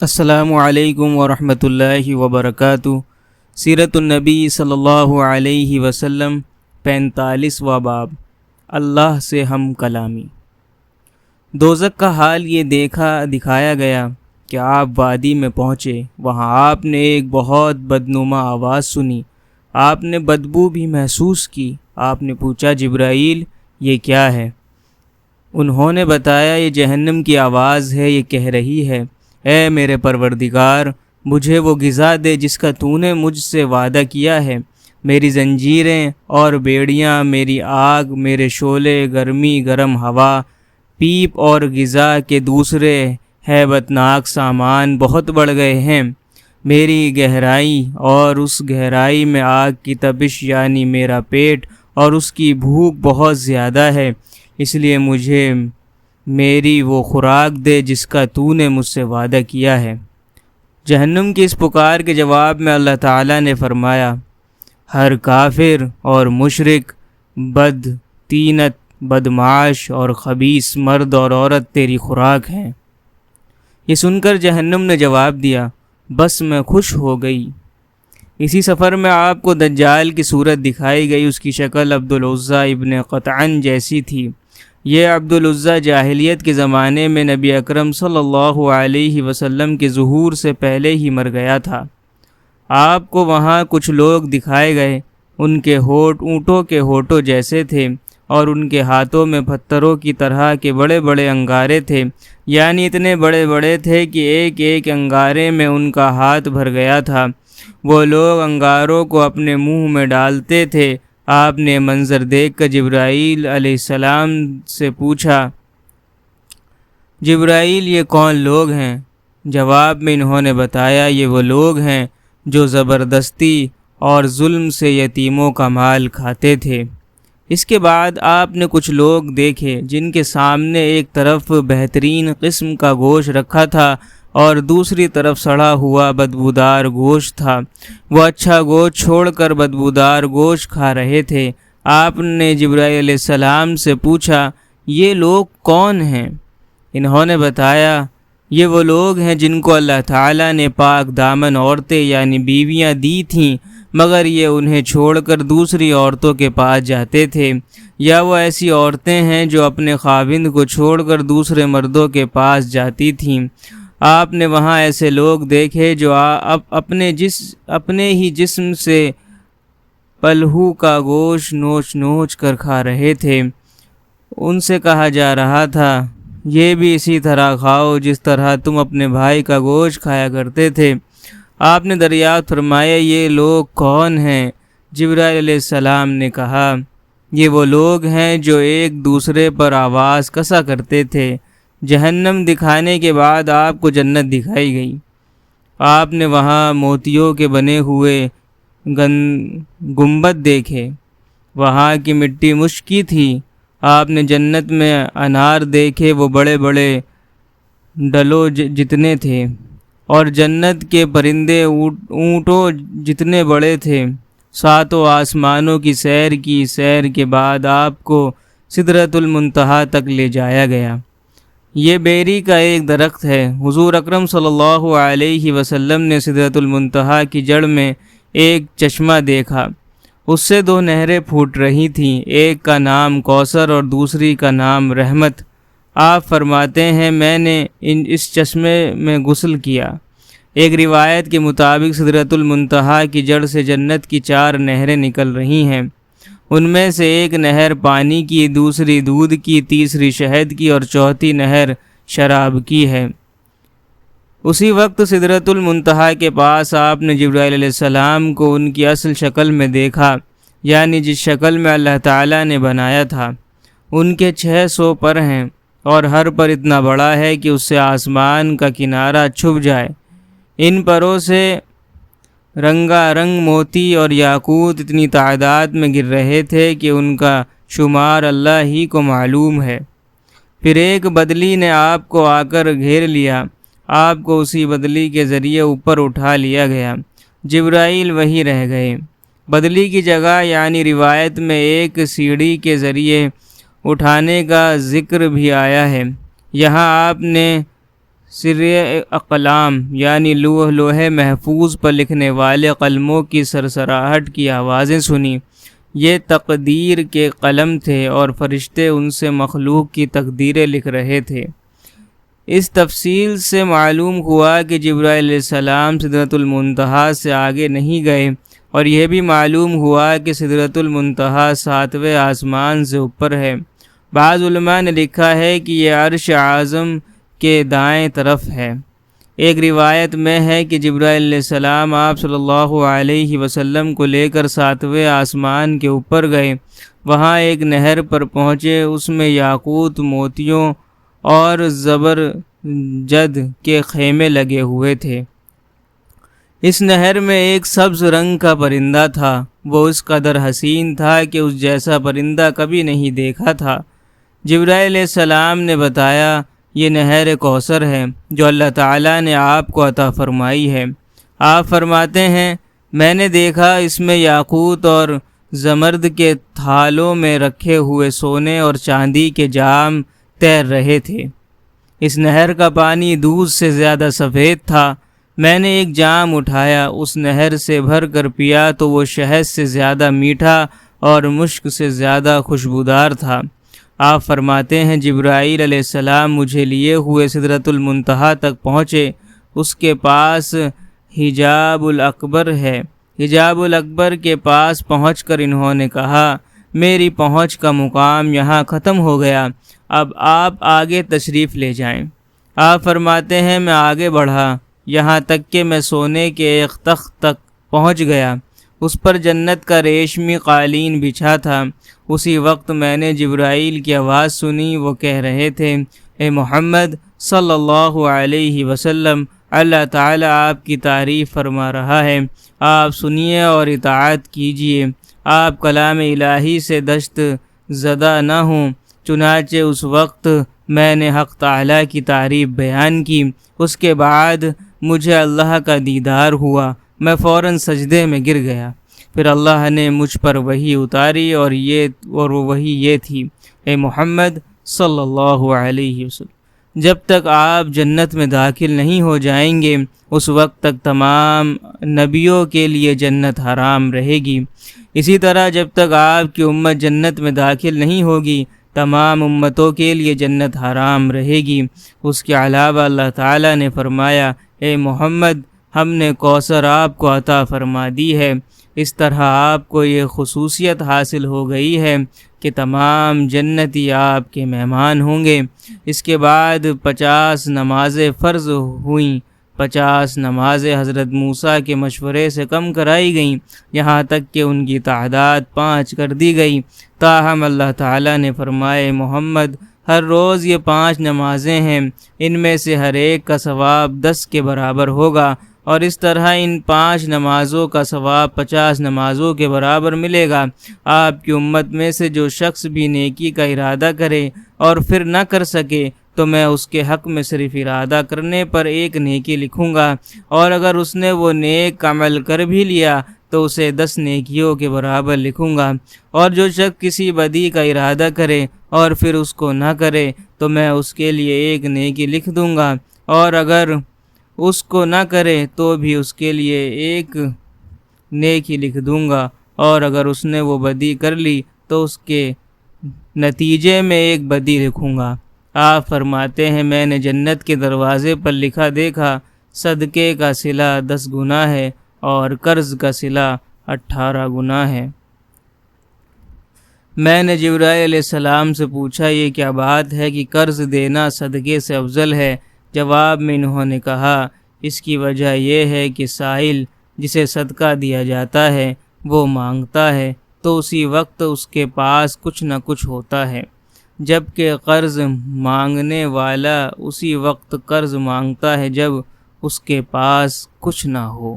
السلام علیکم ورحمۃ اللہ وبرکاتہ۔ سیرت النبی صلی اللہ علیہ وسلم 45واں باب، اللہ سے ہم کلامی۔ دوزخ کا حال یہ دکھایا گیا کہ آپ وادی میں پہنچے، وہاں آپ نے ایک بہت بدنما آواز سنی، آپ نے بدبو بھی محسوس کی۔ آپ نے پوچھا، جبرائیل یہ کیا ہے؟ انہوں نے بتایا، یہ جہنم کی آواز ہے، یہ کہہ رہی ہے، اے میرے پروردگار، مجھے وہ غذا دے جس کا تو نے مجھ سے وعدہ کیا ہے۔ میری زنجیریں اور بیڑیاں، میری آگ، میرے شعلے، گرمی گرم ہوا، پیپ اور غذا کے دوسرے ہیبت ناک سامان بہت بڑھ گئے ہیں۔ میری گہرائی اور اس گہرائی میں آگ کی تپش یعنی میرا پیٹ اور اس کی بھوک بہت زیادہ ہے، اس لیے مجھے میری وہ خوراک دے جس کا تو نے مجھ سے وعدہ کیا ہے۔ جہنم کی اس پکار کے جواب میں اللہ تعالیٰ نے فرمایا، ہر کافر اور مشرک، بد تینت، بدمعاش اور خبیث مرد اور عورت تیری خوراک ہیں۔ یہ سن کر جہنم نے جواب دیا، بس میں خوش ہو گئی۔ اسی سفر میں آپ کو دجال کی صورت دکھائی گئی، اس کی شکل عبدالعزیٰ ابن قطعن جیسی تھی۔ یہ عبدالعزیٰ جاہلیت کے زمانے میں نبی اکرم صلی اللہ علیہ وسلم کے ظہور سے پہلے ہی مر گیا تھا۔ آپ کو وہاں کچھ لوگ دکھائے گئے، ان کے ہونٹ اونٹوں کے ہونٹوں جیسے تھے اور ان کے ہاتھوں میں پتھروں کی طرح کے بڑے بڑے انگارے تھے، یعنی اتنے بڑے بڑے تھے کہ ایک ایک انگارے میں ان کا ہاتھ بھر گیا تھا۔ وہ لوگ انگاروں کو اپنے منہ میں ڈالتے تھے۔ آپ نے منظر دیکھ کر جبرائیل علیہ السلام سے پوچھا، جبرائیل یہ کون لوگ ہیں؟ جواب میں انہوں نے بتایا، یہ وہ لوگ ہیں جو زبردستی اور ظلم سے یتیموں کا مال کھاتے تھے۔ اس کے بعد آپ نے کچھ لوگ دیکھے جن کے سامنے ایک طرف بہترین قسم کا گوشت رکھا تھا اور دوسری طرف سڑا ہوا بدبودار گوشت تھا۔ وہ اچھا گوشت چھوڑ کر بدبودار گوشت کھا رہے تھے۔ آپ نے جبرائیل علیہ السلام سے پوچھا، یہ لوگ کون ہیں؟ انہوں نے بتایا، یہ وہ لوگ ہیں جن کو اللہ تعالیٰ نے پاک دامن عورتیں یعنی بیویاں دی تھیں، مگر یہ انہیں چھوڑ کر دوسری عورتوں کے پاس جاتے تھے، یا وہ ایسی عورتیں ہیں جو اپنے خاوند کو چھوڑ کر دوسرے مردوں کے پاس جاتی تھیں۔ آپ نے وہاں ایسے لوگ دیکھے جو اپنے ہی جسم سے پلہو کا گوشت نوچ نوچ کر کھا رہے تھے۔ ان سے کہا جا رہا تھا، یہ بھی اسی طرح کھاؤ جس طرح تم اپنے بھائی کا گوشت کھایا کرتے تھے۔ آپ نے دریافت فرمایا، یہ لوگ کون ہیں؟ جبرائیل علیہ السلام نے کہا، یہ وہ لوگ ہیں جو ایک دوسرے پر آواز کسا کرتے تھے۔ جہنم دکھانے کے بعد آپ کو جنت دکھائی گئی۔ آپ نے وہاں موتیوں کے بنے ہوئے گنبد دیکھے، وہاں کی مٹی مشکی تھی۔ آپ نے جنت میں انار دیکھے، وہ بڑے بڑے ڈلوں جتنے تھے، اور جنت کے پرندے اونٹوں جتنے بڑے تھے۔ ساتوں آسمانوں کی سیر کے بعد آپ کو سدرۃ المنتہا تک لے جایا گیا۔ یہ بیری کا ایک درخت ہے۔ حضور اکرم صلی اللہ علیہ وسلم نے سدرۃ المنتہا کی جڑ میں ایک چشمہ دیکھا، اس سے دو نہریں پھوٹ رہی تھیں، ایک کا نام کوثر اور دوسری کا نام رحمت۔ آپ فرماتے ہیں، میں نے اس چشمے میں غسل کیا۔ ایک روایت کے مطابق سدرۃ المنتہا کی جڑ سے جنت کی 4 نہریں نکل رہی ہیں، ان میں سے ایک نہر پانی کی، دوسری دودھ کی، تیسری شہد کی اور چوتھی نہر شراب کی ہے۔ اسی وقت سدرۃ المنتہا کے پاس آپ نے جبرائیل علیہ السلام کو ان کی اصل شکل میں دیکھا، یعنی جس شکل میں اللہ تعالیٰ نے بنایا تھا۔ ان کے 600 پر ہیں اور ہر پر اتنا بڑا ہے کہ اس سے آسمان کا کنارہ چھپ جائے۔ ان پروں سے رنگا رنگ موتی اور یاقوت اتنی تعداد میں گر رہے تھے کہ ان کا شمار اللہ ہی کو معلوم ہے۔ پھر ایک بدلی نے آپ کو آ کر گھیر لیا، آپ کو اسی بدلی کے ذریعے اوپر اٹھا لیا گیا۔ جبرائیل وہی رہ گئے۔ بدلی کی جگہ یعنی روایت میں ایک سیڑھی کے ذریعے اٹھانے کا ذکر بھی آیا ہے۔ یہاں آپ نے سر اقلام یعنی لوح محفوظ پر لکھنے والے قلموں کی سرسراہٹ کی آوازیں سنی۔ یہ تقدیر کے قلم تھے اور فرشتے ان سے مخلوق کی تقدیریں لکھ رہے تھے۔ اس تفصیل سے معلوم ہوا کہ جبرائیل علیہ السلام سدرۃ المنتہا سے آگے نہیں گئے، اور یہ بھی معلوم ہوا کہ سدرۃ المنتہا 7ویں آسمان سے اوپر ہے۔ بعض علماء نے لکھا ہے کہ یہ عرش اعظم کے دائیں طرف ہے۔ ایک روایت میں ہے کہ جبرائیل علیہ السلام آپ صلی اللہ علیہ وسلم کو لے کر 7ویں آسمان کے اوپر گئے۔ وہاں ایک نہر پر پہنچے، اس میں یاقوت، موتیوں اور زبرجد کے خیمے لگے ہوئے تھے۔ اس نہر میں ایک سبز رنگ کا پرندہ تھا، وہ اس قدر حسین تھا کہ اس جیسا پرندہ کبھی نہیں دیکھا تھا۔ جبرائیل علیہ السلام نے بتایا، یہ نہر کوثر ہے جو اللہ تعالیٰ نے آپ کو عطا فرمائی ہے۔ آپ فرماتے ہیں، میں نے دیکھا اس میں یاقوت اور زمرد کے تھالوں میں رکھے ہوئے سونے اور چاندی کے جام تیر رہے تھے۔ اس نہر کا پانی دودھ سے زیادہ سفید تھا۔ میں نے ایک جام اٹھایا، اس نہر سے بھر کر پیا تو وہ شہد سے زیادہ میٹھا اور مشک سے زیادہ خوشبودار تھا۔ آپ فرماتے ہیں، جبرائیل علیہ السلام مجھے لیے ہوئے سدرۃ المنتہا تک پہنچے۔ اس کے پاس حجاب الاکبر ہے۔ حجاب الاکبر کے پاس پہنچ کر انہوں نے کہا، میری پہنچ کا مقام یہاں ختم ہو گیا، اب آپ آگے تشریف لے جائیں۔ آپ فرماتے ہیں، میں آگے بڑھا یہاں تک کہ میں سونے کے ایک تخت تک پہنچ گیا، اس پر جنت کا ریشمی قالین بچھا تھا۔ اسی وقت میں نے جبرائیل کی آواز سنی، وہ کہہ رہے تھے، اے محمد صلی اللہ علیہ وسلم، اللہ تعالیٰ آپ کی تعریف فرما رہا ہے، آپ سنیے اور اطاعت کیجیے۔ آپ کلام الہی سے دشت زدہ نہ ہوں۔ چنانچہ اس وقت میں نے حق تعالیٰ کی تعریف بیان کی۔ اس کے بعد مجھے اللہ کا دیدار ہوا، میں فوراً سجدے میں گر گیا۔ پھر اللہ نے مجھ پر وحی اتاری اور وہ وحی یہ تھی، اے محمد صلی اللہ علیہ وسلم، جب تک آپ جنت میں داخل نہیں ہو جائیں گے اس وقت تک تمام نبیوں کے لیے جنت حرام رہے گی۔ اسی طرح جب تک آپ کی امت جنت میں داخل نہیں ہوگی تمام امتوں کے لیے جنت حرام رہے گی۔ اس کے علاوہ اللہ تعالیٰ نے فرمایا، اے محمد، ہم نے کوثر آپ کو عطا فرما دی ہے۔ اس طرح آپ کو یہ خصوصیت حاصل ہو گئی ہے کہ تمام جنتی آپ کے مہمان ہوں گے۔ اس کے بعد 50 نمازیں فرض ہوئیں۔ 50 نمازیں حضرت موسیٰ کے مشورے سے کم کرائی گئیں، یہاں تک کہ ان کی تعداد 5 کر دی گئی۔ تاہم اللہ تعالیٰ نے فرمائے، محمد، ہر روز یہ 5 نمازیں ہیں، ان میں سے ہر ایک کا ثواب 10 کے برابر ہوگا، اور اس طرح ان 5 نمازوں کا ثواب 50 نمازوں کے برابر ملے گا۔ آپ کی امت میں سے جو شخص بھی نیکی کا ارادہ کرے اور پھر نہ کر سکے تو میں اس کے حق میں صرف ارادہ کرنے پر 1 نیکی لکھوں گا، اور اگر اس نے وہ نیک عمل کر بھی لیا تو اسے 10 نیکیوں کے برابر لکھوں گا، اور جو شخص کسی بدی کا ارادہ کرے اور پھر اس کو نہ کرے تو میں اس کے لیے 1 نیکی لکھ دوں گا، اور اگر اس کو نہ کرے تو بھی اس کے لیے 1 نیکی لکھ دوں گا، اور اگر اس نے وہ بدی کر لی تو اس کے نتیجے میں 1 بدی لکھوں گا۔ آپ فرماتے ہیں، میں نے جنت کے دروازے پر لکھا دیکھا، صدقے کا صلہ 10 گنا ہے اور قرض کا صلہ 18 گنا ہے۔ میں نے جبرائیل علیہ السلام سے پوچھا، یہ کیا بات ہے کہ قرض دینا صدقے سے افضل ہے؟ جواب میں انہوں نے کہا، اس کی وجہ یہ ہے کہ سائل جسے صدقہ دیا جاتا ہے وہ مانگتا ہے تو اسی وقت اس کے پاس کچھ نہ کچھ ہوتا ہے، جبکہ قرض مانگنے والا اسی وقت قرض مانگتا ہے جب اس کے پاس کچھ نہ ہو۔